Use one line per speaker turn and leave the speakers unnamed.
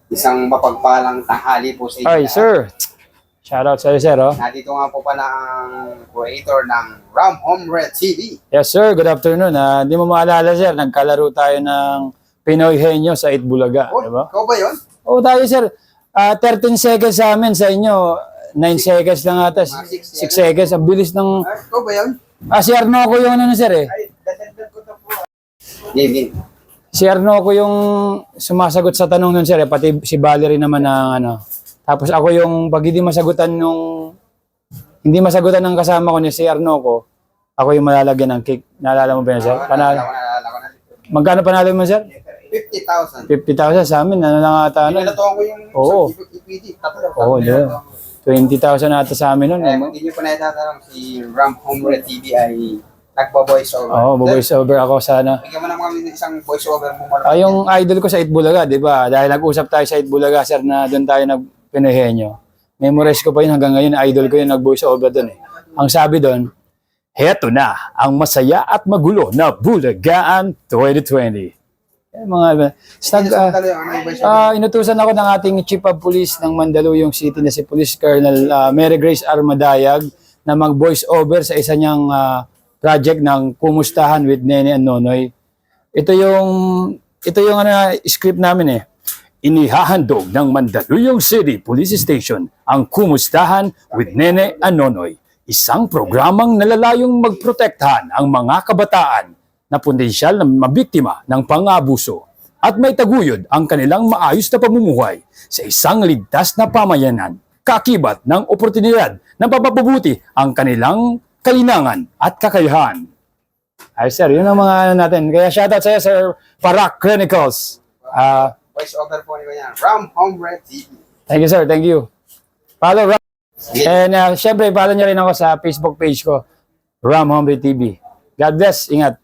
Isang mapagpalang tanghali po sa inyo.
Ay, sir. Shoutout sa iyo, sir. Oh.
Nandito nga po pala ang creator ng Ram Home Red TV.
Yes, sir. Good afternoon. Hindi mo maalala, sir. Nagkalaro tayo ng Pinoy Henyo sa Itbulaga.
Oh,
Diba?
ikaw ba yun?
Oo, tayo, sir. 13 seconds sa amin. Sa inyo, 9 seconds lang ata. 6 seconds. Ang bilis ng...
Ikaw ba yun?
Si Arnoco yung ano, sir, eh.
Ay, dadagdag ko to po. Game.
Si Arnoco yung sumasagot sa tanong nun, sir. Eh. Pati si Valerie naman ng ano. Tapos ako yung pag hindi masagutan ng kasama ko ni si Arnoco, ako yung malalagyan ng cake. Naalala mo ba yun, sir? Panalo.
Naalala ko na.
Magkano panalo mo, sir?
50,000.
50,000 sa amin. Ano lang ata? Ano?
Pinalatuan ko yung
Oo.
EPD. Tatlo.
Oo, yeah. 20,000 ata sa amin nun.
Kung hindi nyo pa naitatanong, si Ram Home Red TV ay nagpa-voice over.
Oo, voice over ako sana.
Bigyan mo naman kami ng isang voice over mo.
Yung idol ko sa Itbulaga, di ba? Dahil nag-usap tayo sa Itbulaga, sir, na doon tayo nag-Pinoyhenyo. Memorize ko pa yun hanggang ngayon. Idol ko yung nag-voice over doon eh. Ang sabi doon, heto na ang masaya at magulo na Bulagaan 2020. Mga inutusan ako ng ating Chief of Police ng Mandaluyong City na si Police Colonel Mary Grace Armadayag na mag-voice over sa isa niyang project ng Kumustahan with Nene and Nonoy. Ito yung script namin eh. Inihahandog ng Mandaluyong City Police Station ang Kumustahan with Nene and Nonoy. Isang programang nalalayong magprotektahan ang mga kabataan na potensyal na mabiktima ng pang-abuso at may taguyod ang kanilang maayos na pamumuhay sa isang ligtas na pamayanan, kaakibat ng oportunidad na papabubuti ang kanilang kalinangan at kakayahan. Ay sir, yun ang mga ano natin. Kaya shoutout sa iyo, Sir Parak Chronicles.
Voice over po ni Kuya Ram Home Red TV.
Thank you sir, thank you. Follow Ram. And syempre, follow niyo rin ako sa Facebook page ko, Ram Home Red TV. God bless, ingat.